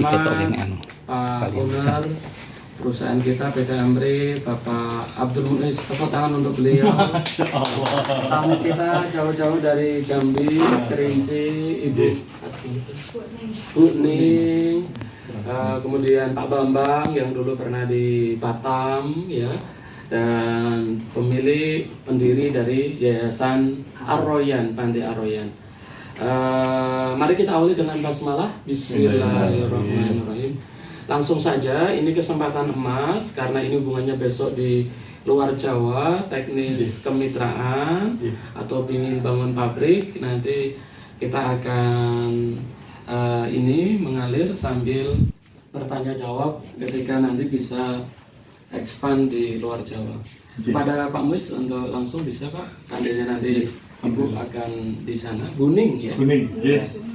terhormat Pak Owner perusahaan kita PT Amri, Bapak Abdul Muiz, tepuk tangan untuk beliau. Tamu kita jauh-jauh dari Jambi, Kerinci, Ibu Bu Ning, kemudian Pak Bambang yang dulu pernah di Batam, ya, dan pendiri dari Yayasan Ar-Royan, Panti Ar-Royan. Mari kita awali dengan basmalah. Bismillahirrahmanirrahim. Langsung saja, ini kesempatan emas karena ini hubungannya besok di luar Jawa, teknis kemitraan atau ingin bangun pabrik. Nanti kita akan ini mengalir sambil bertanya jawab ketika nanti bisa expand di luar Jawa. Kepada Pak Muiz untuk langsung bisa Pak, seandainya nanti Ibu akan di sana. Buning ya? Buning,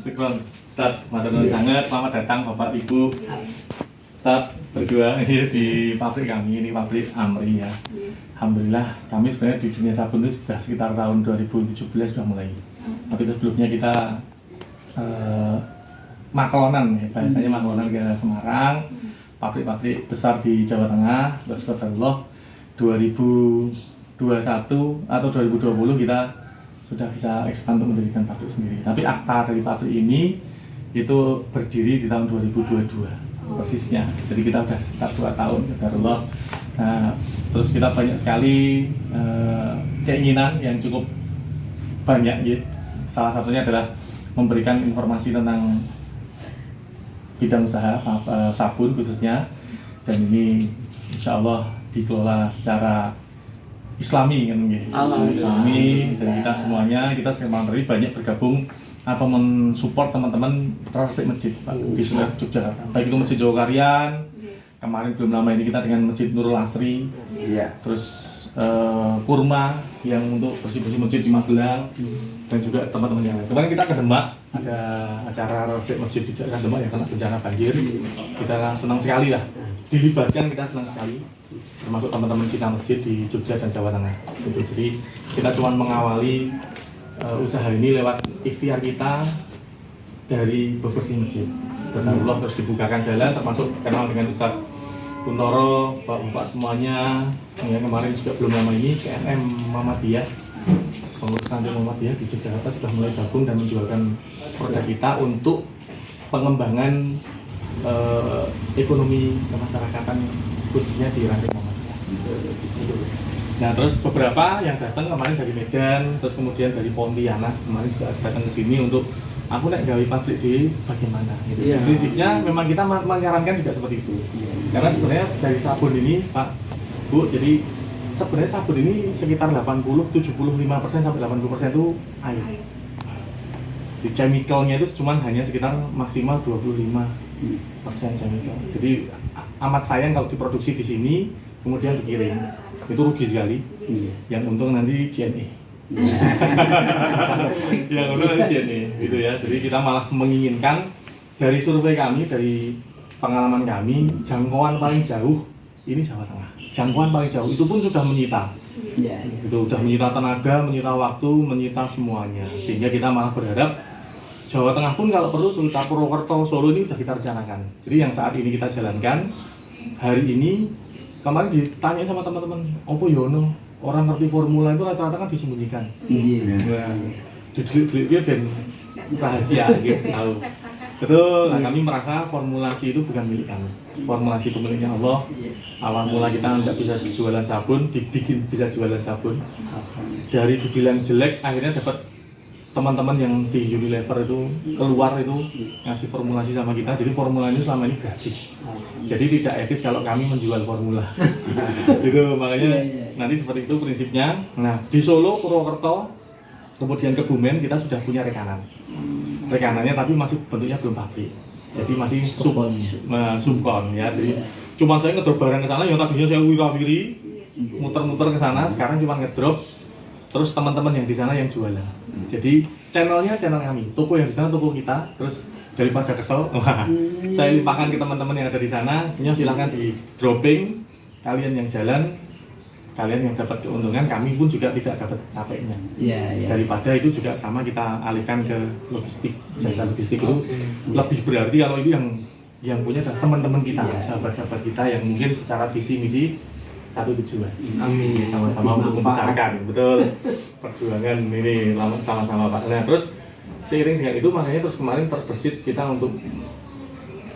syukur. Ustaz, matur sangat, selamat datang Bapak Ibu. Ustaz, berdua ini di pabrik kami, ini pabrik Amri ya. Alhamdulillah, kami sebenarnya di dunia sabun itu sudah sekitar tahun 2017 sudah mulai. Tapi sebelumnya kita maklonan ya, bahasanya maklonan ke Semarang. Pabrik-pabrik besar di Jawa Tengah, terus Qadarullah 2021 atau 2020 kita sudah bisa expand untuk mendirikan pabrik sendiri. Tapi akta dari pabrik ini itu berdiri di tahun 2022 persisnya. Jadi kita sudah sekitar 2 tahun Qadarullah. Nah, terus kita banyak sekali keinginan yang cukup banyak gitu. Salah satunya adalah memberikan informasi tentang bidang usaha sabun khususnya, dan ini insya Allah dikelola secara Islami kan gitu. Islami, dan kita semuanya dari banyak bergabung atau mensupport teman-teman resik masjid Pak, di seluruh Yogyakarta. Baik itu Masjid Jawa Karyan, kemarin belum lama ini kita dengan Masjid Nurul Asri, terus Kurma yang untuk bersih-bersih masjid di Magelang, dan juga teman-teman yang lain. Kemarin kita ke Demak, ada acara resik masjid juga kan Demak yang kena bencana banjir. Kita senang sekali lah, dilibatkan, kita senang sekali, termasuk teman-teman kita masjid di Jogja dan Jawa Tengah. Jadi kita cuma mengawali usaha ini lewat ikhtiar kita dari bebersih masjid. Qadarullah terus dibukakan jalan, termasuk kenal dengan Ustaz Kuntoro, Bapak semuanya. Ya, kemarin juga belum lama ini KNM Muhammadiyah, pengurus nanti Muhammadiyah di Jakarta sudah mulai gabung dan menjualkan produk kita untuk pengembangan ekonomi kemasyarakatan khususnya di ranting Muhammadiyah. Nah, terus beberapa yang datang kemarin dari Medan, terus kemudian dari Pontianak kemarin juga datang ke sini untuk aku nak gawe pabrik di bagaimana gitu. Prinsipnya memang kita menyarankan juga seperti itu. Karena sebenarnya dari sabun ini Pak Bu, jadi sebenarnya sabun ini sekitar 75% sampai 80% itu air. Di chemicalnya itu cuma hanya sekitar maksimal 25% chemical. Jadi amat sayang kalau diproduksi di sini kemudian dikirim, itu rugi sekali. Yang untung nanti JNE. Yang untung nanti JNE, gitu ya. Jadi kita malah menginginkan dari survei kami, dari pengalaman kami, jangkauan paling jauh ini Jawa Tengah. Jangkauan paling jauh itu pun sudah menyita. Itu sudah menyita tenaga, menyita waktu, menyita semuanya. Sehingga kita malah berharap Jawa Tengah pun kalau perlu Sultan Purwokerto, Solo ini sudah kita rencanakan. Jadi yang saat ini kita jalankan hari ini. Kemarin ditanya sama teman-teman, "Opo Yono, orang ngerti formula itu rata-rata kan disembunyikan." Didelik-delik ben rahasia gitu, tahu. Betul. Nah, kami merasa formulasi itu bukan milik kami. Formulasi itu miliknya Allah. Awal mula kita tidak bisa jualan sabun, dibikin bisa jualan sabun. Dari dibilang jelek, akhirnya dapat teman-teman yang di Unilever itu keluar itu ngasih formulasi sama kita. Jadi formula ini selama ini gratis. Jadi tidak etis kalau kami menjual formula. Gitu, makanya nanti seperti itu prinsipnya. Nah, di Solo, Purwokerto, kemudian Kebumen kita sudah punya rekanan. Rekanannya tapi masih bentuknya belum pabrik. Jadi masih subkon ya. Jadi cuma saya ngedrop barang ke sana yang tadinya saya wira-wiri muter-muter ke sana, sekarang cuma ngedrop. Terus teman-teman yang di sana yang jualan. Jadi channelnya channel kami, toko yang di sana toko kita. Terus daripada kesel, saya limpahkan ke teman-teman yang ada di sana. Silahkan di dropping. Kalian yang jalan, kalian yang dapat keuntungan, kami pun juga tidak dapat capeknya. Daripada itu juga sama kita alihkan ke logistik. Jasa logistik itu lebih berarti kalau itu yang yang punya adalah teman-teman kita, sahabat-sahabat kita yang mungkin secara visi misi satu tujuan. Amin. Sama-sama untuk membesarkan, betul. Perjuangan ini sama-sama Pak. Nah terus seiring dengan itu makanya terus kemarin terbersit kita untuk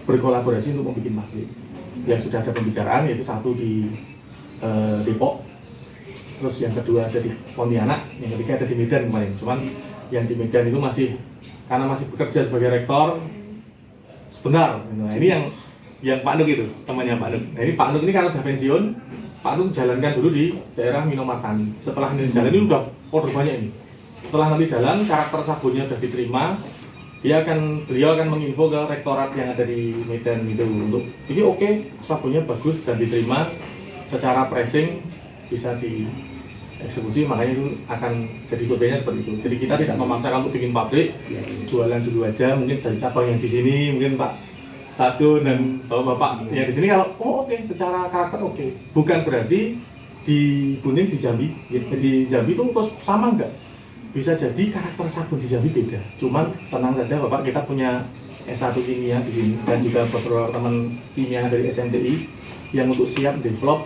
berkolaborasi untuk membuat pabrik. Yang sudah ada pembicaraan yaitu satu di Depok, terus yang kedua ada di Pontianak, yang ketiga ada di Medan kemarin. Cuman yang di Medan itu karena masih bekerja sebagai rektor sebentar. Nah ini yang Pak Nuk itu temannya Pak Nuk. Nah ini Pak Nuk ini kalau udah pensiun, Pak Nuk jalankan dulu di daerah Minomartani. Setelah ini jalan ini udah order banyak ini. Setelah nanti jalan, karakter sabunnya sudah diterima, beliau akan menginfo ke rektorat yang ada di Medan gitu untuk ini oke, sabunnya bagus dan diterima secara pricing bisa dieksekusi, makanya itu akan jadi surveinya seperti itu. Jadi kita tidak memaksakan untuk bikin pabrik, jualan dulu aja, mungkin dari cabang yang di sini, mungkin Pak Sadun dan Bapak yang di sini kalau oke, secara karakter oke. Bukan berarti di Buning di Jambi, di Jambi itu terus sama enggak? Bisa jadi karakter sabun di Jambi beda. Cuman tenang saja Bapak, kita punya S1 kimia di sini dan juga beberapa teman kimia dari SMTI yang untuk siap develop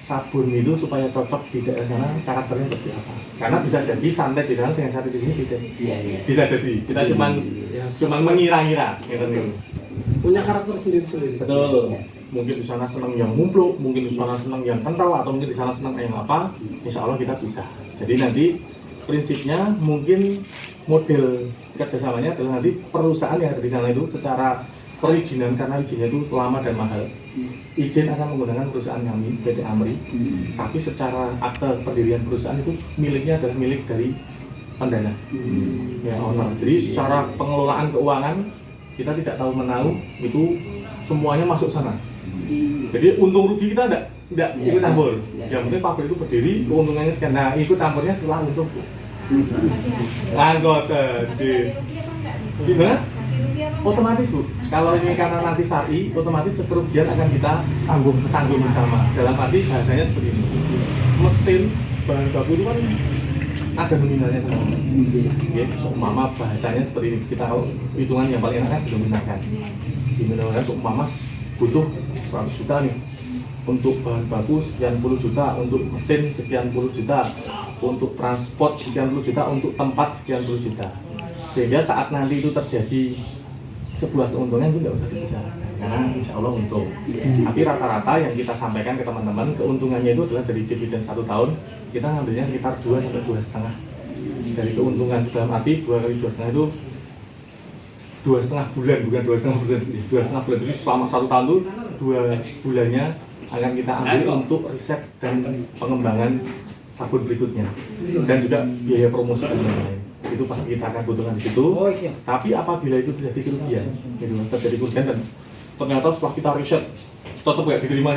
sabun itu supaya cocok di daerah sana karakternya seperti apa. Karena bisa jadi santet di sana dengan santet di sini beda. Bisa jadi. Kita cuman mengira-ngira gitu. Punya karakter sendiri-sendiri. Betul. Mungkin di sana senang yang mumpluk, mungkin di sana senang yang kental, atau mungkin di sana senang yang apa. Insya Allah kita bisa. Jadi nanti prinsipnya mungkin model kerjasamanya adalah nanti perusahaan yang ada di sana itu secara perizinan, karena izinnya itu lama dan mahal, izin akan menggunakan perusahaan kami PT Amri, tapi secara akte pendirian perusahaan itu miliknya adalah milik dari pendana, ya owner. Jadi secara pengelolaan keuangan kita tidak tahu menahu, itu semuanya masuk sana. Jadi untung rugi kita tidak ikut campur. Yang penting pabrik itu berdiri, keuntungannya sekian. Nah ikut campurnya setelah untung. Anggota gimana? Otomatis Bu, kalau ini karena nanti syar'i, otomatis kerugian akan kita tanggung bersama. Dalam arti bahasanya seperti ini. Mesin bahan baku itu kan ada nominalnya sama. Ya, seumpama bahasanya seperti ini. Kita kalau hitungan yang paling enak kan dinominalkan. Dinominalkan seumpama butuh 100 juta nih untuk bahan baku sekian puluh juta, untuk mesin sekian puluh juta, untuk transport sekian puluh juta, untuk tempat sekian puluh juta. Sehingga saat nanti itu terjadi sebuah keuntungan itu nggak usah dibicarakan karena insya Allah untung. Tapi rata-rata yang kita sampaikan ke teman-teman, keuntungannya itu adalah dari dividen 1 tahun kita ngambilnya sekitar 2 sampai 2,5 dari keuntungan. Dalam arti 2 kali 2,5 itu 2,5 bulan, bukan 2,5 bulan, 2,5 bulan. Jadi selama 1 tahun itu 2 bulannya akan kita ambil untuk riset dan pengembangan sabun berikutnya dan juga biaya promosi dan lain-lain. Itu pasti kita akan butuhkan di situ. Tapi apabila itu terjadi kerugian, terjadi kerugian dan ternyata setelah kita riset tetap nggak diterima,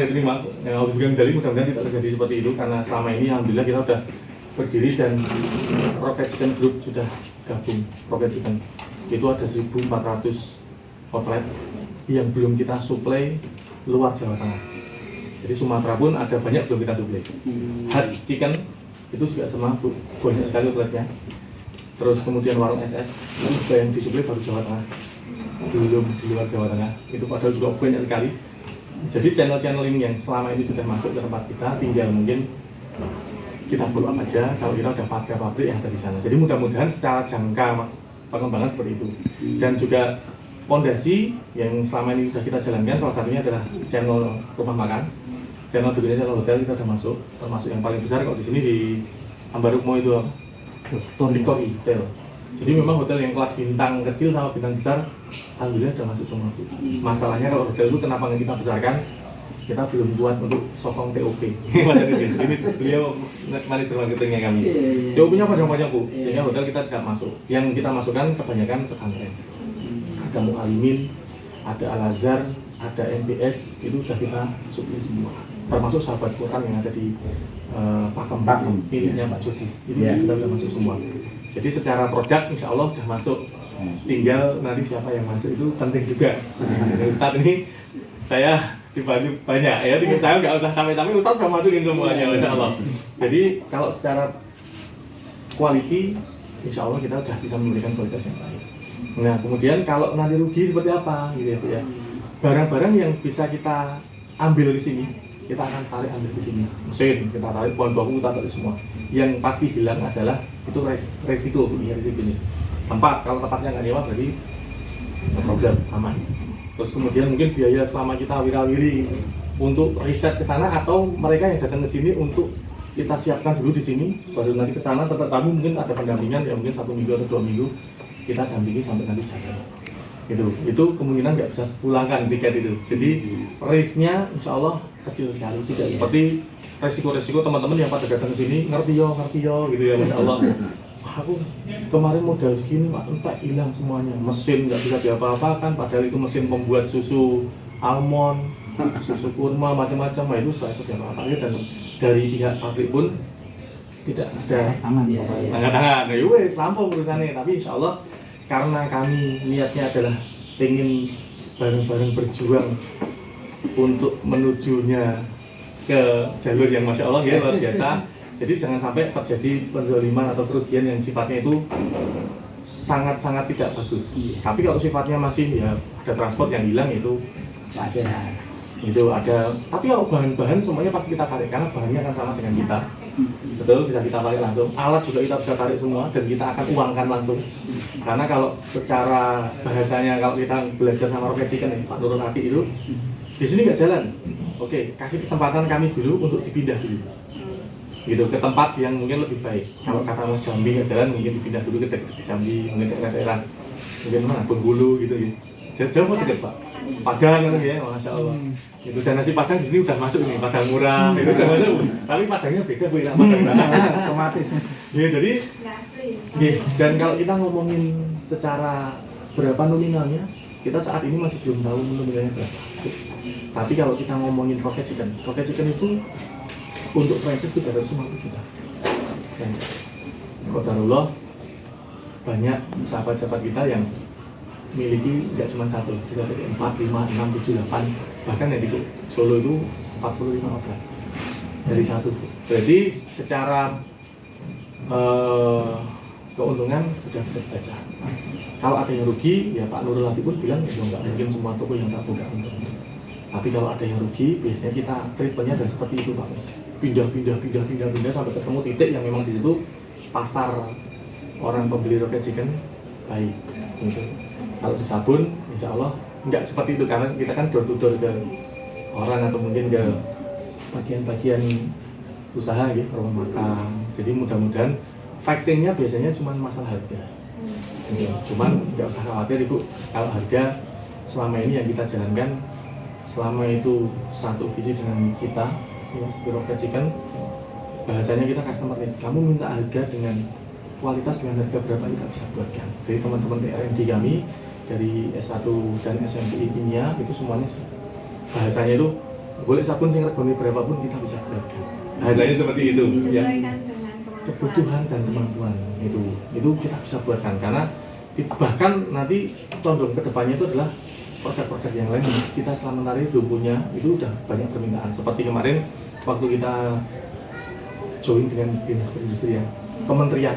yang harus bukan medali, mudah-mudahan tidak terjadi seperti itu karena selama ini alhamdulillah kita sudah berdiri dan Rocket Chicken Group sudah gabung. Rocket Chicken itu ada 1.400 outlet yang belum kita suplai luar Jawa Tengah. Jadi Sumatera pun ada banyak belum kita suplai. Hot Chicken itu juga sama banyak sekali outletnya. Terus kemudian warung SS itu juga yang disuplai baru Jawa Tengah, belum di luar Jawa Tengah. Itu padahal juga banyak sekali. Jadi channel-channel ini yang selama ini sudah masuk ke tempat kita, tinggal mungkin kita follow up aja kalau kita udah pakai pabrik yang ada di sana. Jadi mudah-mudahan secara jangka pengembangan seperti itu. Dan juga fondasi yang selama ini sudah kita jalankan, salah satunya adalah channel rumah makan. Channel berikutnya channel hotel kita sudah masuk, termasuk yang paling besar kalau di sini di Ambarukmo itu Victory Hotel. Jadi memang hotel yang kelas bintang kecil sama bintang besar, alhamdulillah sudah masuk semua. Masalahnya kalau hotel itu kenapa kita besarkan? Kita belum kuat untuk sokong TOP. Ini beliau manajer marketingnya kami. TOP-nya panjang-panjang Bu, sehingga hotel kita tidak masuk. Yang kita masukkan kebanyakan pesantren. Ada Mualimin, ada Al Azhar, ada MBS, itu sudah kita suplai semua. Termasuk sahabat Quran yang ada di Pakem miliknya Pak Jody, itu kita sudah masuk semua. Jadi secara produk insya Allah sudah masuk, tinggal nanti siapa yang masuk itu penting juga. Jadi Ustadz ini saya dibantu banyak ya, saya nggak usah sampai-sampai Ustadz sudah masukin semuanya insya Allah. Jadi kalau secara quality insya Allah kita sudah bisa memberikan kualitas yang baik. Nah kemudian kalau nanti rugi seperti apa gitu ya. barang-barang yang bisa kita ambil di sini kita akan tarik ambil di sini, mesin kita tarik, bahan baku kita tarik semua. Yang pasti hilang adalah itu resiko bisnis. Tempat, kalau tempatnya nggak nyewa berarti no problem, aman. Terus kemudian mungkin biaya selama kita wirawiri untuk riset ke sana, atau mereka yang datang ke sini untuk kita siapkan dulu di sini, baru nanti ke sana. Tetap kami mungkin ada pendampingan ya, mungkin 1 minggu atau 2 minggu kita dampingi sampai nanti jalan. Itu kemungkinan nggak bisa pulangkan tiket itu. Jadi risknya insya Allah kecil sekali, tidak seperti resiko-resiko teman-teman yang pada datang ke sini ngerti yo gitu ya, masya Allah. Wah, aku kemarin modal segini pak, entah hilang semuanya, mesin nggak bisa diapa-apakan, padahal itu mesin pembuat susu almond, susu kurma macam-macam. Nah, itu saya sudah apa dan dari pihak pabrik pun tidak ada tangan-tangan. Nah, wes lampung urusannya. Tapi insya Allah karena kami niatnya adalah ingin bareng-bareng berjuang untuk menujunya ke jalur yang masya Allah ya luar biasa. Jadi jangan sampai terjadi penzaliman atau kerugian yang sifatnya itu sangat-sangat tidak bagus. Tapi kalau sifatnya masih ya ada transport yang hilang itu saja. Itu ada. Tapi kalau bahan-bahan semuanya pasti kita tarik karena bahannya akan sama dengan kita. Betul, bisa kita tarik langsung. Alat juga kita bisa tarik semua dan kita akan uangkan langsung. Karena kalau secara bahasanya kalau kita belajar sama Rocket Chicken Pak Nurul Hadi itu di sini nggak jalan. Oke, kasih kesempatan kami dulu untuk dipindah dulu. Gitu ke tempat yang mungkin lebih baik. Kalau kata mau Jambi nggak jalan, mungkin dipindah dulu ke dekat Jambi, mungkin ke daerah mungkin mana Bengkulu gitu ya. Jauh kok dekat Pak. Padang kan ya, masya Allah. Itu dan nasi Padang di sini udah masuk nih, Padang murah. Itu udah masuk. Tapi Padangnya beda bu, enak Padang sana. Otomatis. Ya jadi. Dan kalau kita ngomongin secara berapa nominalnya, kita saat ini masih belum tahu nominalnya berapa. Tapi kalau kita ngomongin Rocket Chicken itu untuk franchise 350 juta. Qadarullah banyak sahabat-sahabat kita yang miliki nggak cuma satu, bisa jadi 4, 5, 6, 7, 8, bahkan yang di Solo itu 45 orang dari satu. Jadi secara keuntungan sudah bisa dibaca. Kalau ada yang rugi, ya Pak Nurul Hadi pun bilang ya nggak mungkin semua toko yang tak buka untung. Tapi kalau ada yang rugi, biasanya kita treatmentnya dan seperti itu Pak. Pindah sampai ketemu titik yang memang di situ pasar orang pembeli Rocket Chicken baik. Gitu. Kalau di sabun, insya Allah nggak seperti itu karena kita kan door to door ke orang atau mungkin ke bagian-bagian usaha gitu, rumah makan. Jadi mudah-mudahan fightingnya biasanya cuma masalah harga. Gitu. Cuman nggak usah khawatir Ibu, kalau harga selama ini yang kita jalankan selama itu satu visi dengan kita yang seperti Rocket Chicken, bahasanya kita customer nih, kamu minta harga dengan kualitas dengan harga berapa kita bisa buatkan. Dari teman-teman R&D kami dari S1 dan SMPI Kimia itu semuanya bahasanya itu boleh sabun sing regane berapapun kita bisa buatkan. Bahasanya seperti itu ya. Dengan kebutuhan dan kemampuan itu kita bisa buatkan karena bahkan nanti condong ke depannya itu adalah produk-produk yang lain kita selama hari belum punya, itu udah banyak permintaan. Seperti kemarin waktu kita join dengan dinas perindustrian kementerian,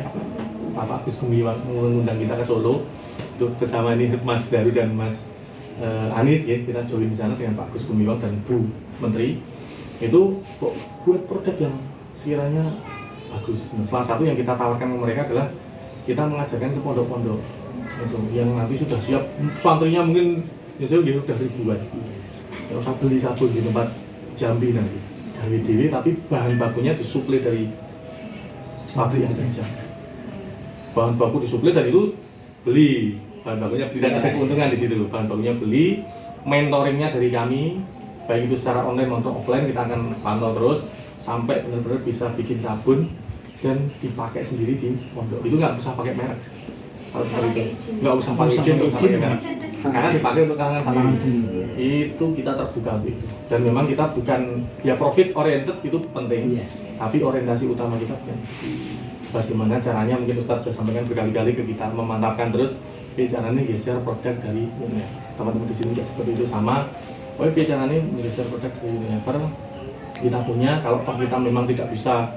Pak Agus Gumiwang mengundang kita ke Solo itu bersama ini Mas Daru dan Mas Anis ya, kita join di sana dengan Pak Agus Gumiwang dan Bu Menteri. Itu buat produk yang sekiranya bagus. Nah, salah satu yang kita tawarkan ke mereka adalah kita mengajarkan ke pondok-pondok itu yang nanti sudah siap, santrinya mungkin ya saya udah ribuan. Nggak usah beli sabun di tempat Jambi nanti dari diri, tapi bahan bakunya disuplai dari pabrik yang kerja. Bahan baku disuplai dan itu beli, bahan bakunya beli dan ada keuntungan di situ. Bahan bakunya beli, mentoringnya dari kami, baik itu secara online maupun offline kita akan pantau terus sampai benar-benar bisa bikin sabun dan dipakai sendiri di pondok. Itu nggak usah pakai merek. Kalau seperti itu nggak usah pakai izin, nggak usah pakai merek. Karena dipakai untuk tangan sendiri. Itu kita terbuka untuk itu. Dan memang kita bukan ya profit oriented itu penting. Tapi orientasi utama kita bukan. Bagaimana caranya mungkin Ustadz sudah sampaikan berkali-kali ke kita memantapkan terus caranya geser produk dari Unilever. Teman-teman di sini juga seperti itu sama. Caranya menggeser produk dari Unilever. Kita punya, kalau kita memang tidak bisa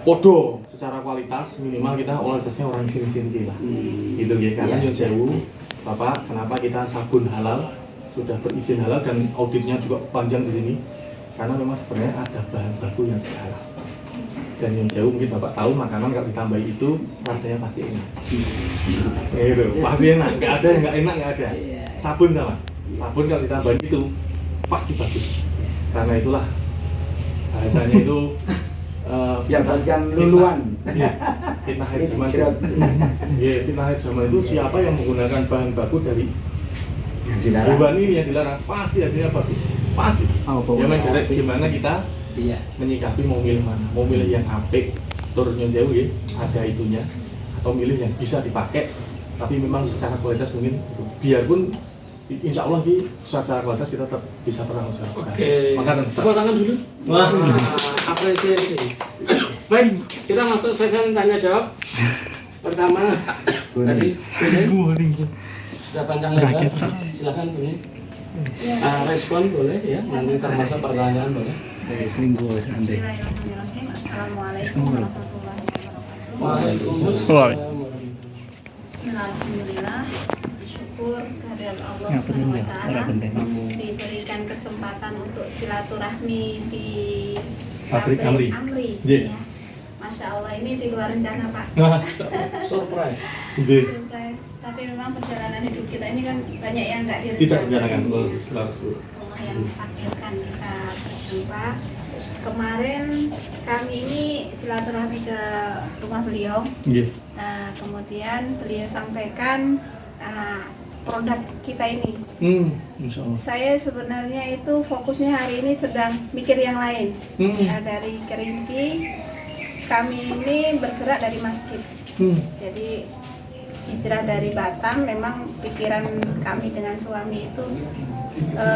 podo secara kualitas, minimal kita kualitasnya orang sini-sini lah gitu ya, karena nyun sewu Bapak, kenapa kita sabun halal sudah berizin halal dan auditnya juga panjang di sini. Karena memang sebenarnya ada bahan baku yang halal. Dan yang jauh mungkin Bapak tahu makanan kalau ditambahi itu rasanya pasti enak. Gitu, pasti enak. Nggak ada yang nggak enak, nggak ada. Sabun sama. Sabun kalau ditambahin itu pasti bagus. Karena itulah bahasanya itu dapatkan luluan. Iya, fitnah akhir zaman. Iya, fitnah akhir zaman itu siapa yang menggunakan bahan baku dari Yang dilarang. hewan ini yang dilarang pasti hasilnya bagus. Pasti. Ya main direct gimana kita Iya. menyikapi mau milih mana, mau milih yang apik turunnya jauh ya, ada itunya, atau milih yang bisa dipakai tapi memang secara kualitas mungkin itu. Biarpun insya Allah secara kualitas kita tetap bisa pernah usahakan. Maka Tepuk tangan dulu. Wah. Apresiasi. Baik, kita masuk sesi tanya jawab. Pertama, tadi sudah panjang lebar. Silakan ini. Respon boleh ya, nanti termasuk pertanyaan boleh. Bismillahirrahmanirrahim. Assalamualaikum warahmatullahi wabarakatuh. Waalaikumsalam. Bismillahirrahmanirrahim. Syukur kehadirat Allah Subhanahu wa taala diberikan kesempatan untuk silaturahmi di Pabrik Amri. Ya. Masya Allah, ini di luar rencana Pak. Surprise. Surprise. Tapi memang perjalanan hidup kita ini kan banyak yang nggak tidak direncanakan. direncanakan selalu. Allah yang takdirkan kita berjumpa. Kemarin kami ini silaturahmi ke rumah beliau. Iya. Kemudian beliau sampaikan produk kita ini. Insya Allah. Saya sebenarnya itu fokusnya hari ini sedang mikir yang lain. Dari Kerinci, kami ini bergerak dari masjid. Jadi hijrah dari Batam, memang pikiran kami dengan suami itu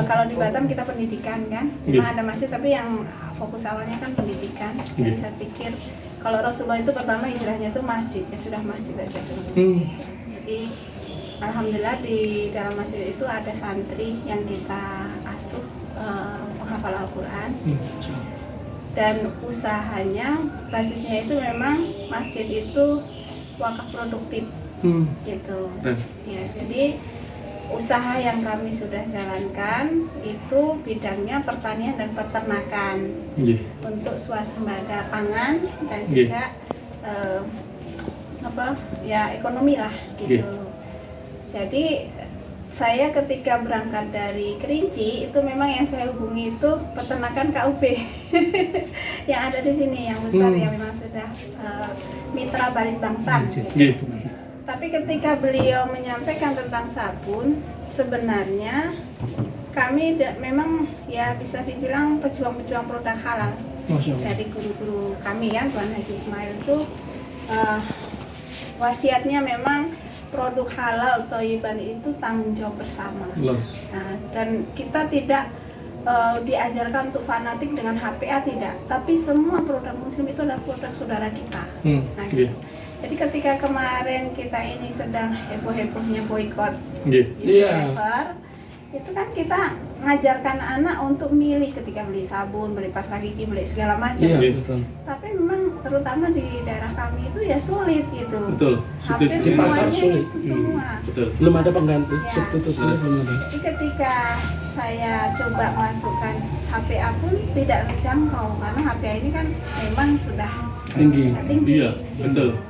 kalau di Batam kita pendidikan kan, memang ada masjid tapi yang fokus awalnya kan pendidikan. Jadi saya pikir kalau Rasulullah itu pertama hijrahnya itu masjid, ya sudah masjid aja dulu. Jadi alhamdulillah di dalam masjid itu ada santri yang kita asuh menghafal Al-Quran. Dan usahanya basisnya itu memang masjid itu wakaf produktif. Gitu. Ya, jadi usaha yang kami sudah jalankan itu bidangnya pertanian dan peternakan untuk swasembada pangan dan juga ekonomi lah gitu. Jadi saya ketika berangkat dari Kerinci itu memang yang saya hubungi itu peternakan KUB yang ada di sini yang besar yang memang sudah mitra Balitbangtan. Gitu. Tapi ketika beliau menyampaikan tentang sabun, sebenarnya kami memang ya bisa dibilang pejuang-pejuang produk halal. Dari guru-guru kami ya, Tuan Haji Ismail itu wasiatnya memang produk halal Thayyiban itu tanggung jawab bersama. Nah, dan kita tidak diajarkan untuk fanatik dengan HPA, tidak. Tapi semua produk muslim itu adalah produk saudara kita. Nah, gitu. Jadi ketika kemarin kita ini sedang heboh-hebohnya boykot Unilever, itu kan kita mengajarkan anak untuk milih ketika beli sabun, beli pasta gigi, beli segala macam. Tapi memang terutama di daerah kami itu ya sulit gitu. Hampir Di pasar semuanya sulit. itu semua. Belum ada pengganti. Ya. Substitusinya belum ada. Jadi ketika saya coba masukkan HPA pun tidak terjangkau karena HPA ini kan memang sudah Tinggi. Iya, betul.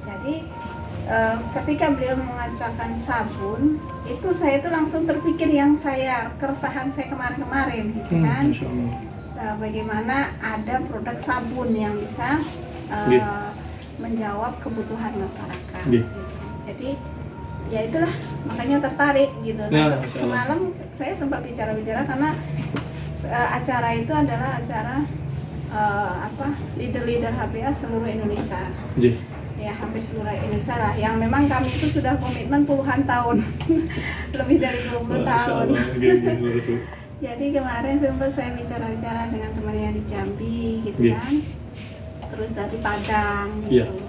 Jadi ketika beliau mengatakan sabun, itu saya itu langsung terpikir yang keresahan saya kemarin-kemarin gitu kan. Bagaimana ada produk sabun yang bisa menjawab kebutuhan masyarakat. Gitu. Jadi ya itulah makanya tertarik gitu. Nah, semalam saya sempat bicara-bicara karena acara itu adalah acara leader-leader HPA seluruh Indonesia. Ya hampir seluruh Indonesia lah, yang memang kami itu sudah komitmen puluhan tahun lebih dari 20 tahun. Jadi kemarin sempat saya bicara-bicara dengan teman yang di Jambi gitu kan, terus dari Padang gitu.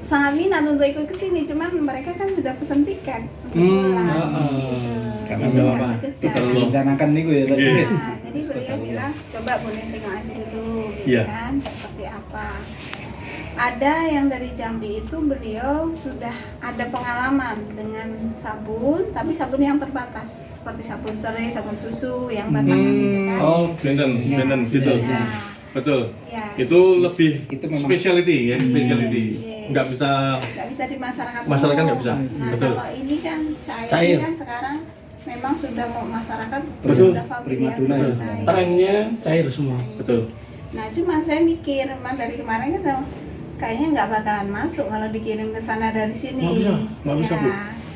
Sangat minat untuk ikut ke sini, cuman mereka kan sudah pesen tiket untuk pulang gitu. Karena apa? Rencanakan nih gue ya tadi. Jadi beliau bilang coba boleh tengok aja dulu gitu kan, seperti apa. Ada yang dari Jambi itu beliau sudah ada pengalaman dengan sabun, tapi sabun yang terbatas seperti sabun serai, sabun susu yang batang gitu kan. Oh, blenden, Ya, blenden gitu. ya, Betul. ya. Itu lebih Itu memang- specialty ya, specialty. Iya. Nggak bisa Nggak bisa di masyarakat Masyarakat umum. nggak bisa. Nah, Betul. kalau ini kan cair, Cair. ini kan sekarang memang sudah mau masyarakat Betul. sudah familiar Primadona dengan ya. cair. Trennya cair semua. betul. Nah, cuma saya mikir, emang dari kemarin kan saya kayaknya nggak bakalan masuk kalau dikirim ke sana dari sini. Nggak bisa, Bu.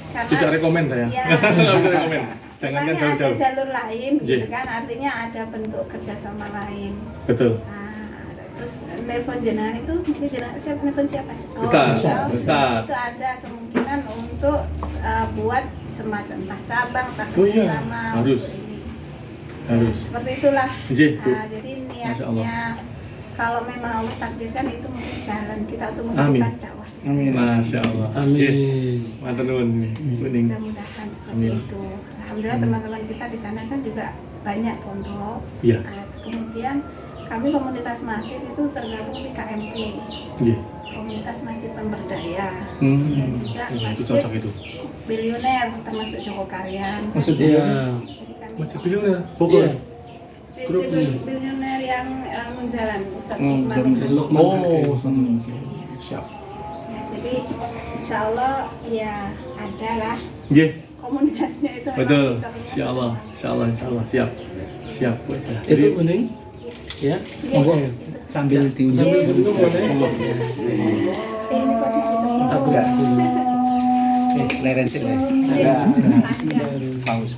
Karena Tidak rekomen saya. Ya. Nggak bisa rekomen. Jangan kan Makanya ada jauh-jauh. jalur lain gitu Iya. kan, artinya ada bentuk kerjasama lain. Betul. Nah, terus nelfon jenengan itu, siapa nelfon siapa? Ustaz, Ustaz. Itu ada kemungkinan untuk buat semacam entah cabang, entah Oh iya, kerjasama harus. untuk ini. Harus. Seperti itulah. Nggih, Bu. Jadi Masya Allah. niatnya kalau memang Allah takdirkan itu mungkin jalan kita untuk Amin. memberikan dakwah. di sana. Amin. Masya Allah. Amin. Mantan nuwun kuning. Mudah-mudahan seperti Amin. itu. Alhamdulillah teman-teman kita di sana kan juga banyak pondok. Iya. Kemudian kami komunitas masjid itu tergabung di KMP, Nggih. komunitas masjid pemberdaya. Hmm. Dan juga Itu masjid cocok itu. bilioner termasuk Joko Karyan. Maksudnya Iya. Jadi kami Masjid Bilioner Bogor. Iya. grupnya. bilioner yang menjalan Ustaz Oh, Iqbal. Ustaz Lukman Oh, Hakim. siap. Ya, jadi insya Allah ya adalah Nggih. komunitasnya itu memang Betul. sektornya Insya Allah. Insya Allah. Insya Allah. Siap. Siap Bu aja. Itu kuning. Ya. monggo sambil diunjuk. Sambil diunjuk boleh. Ini kok ditutup. Tak berat. Wis leren sih, Wes. Iya. Paus.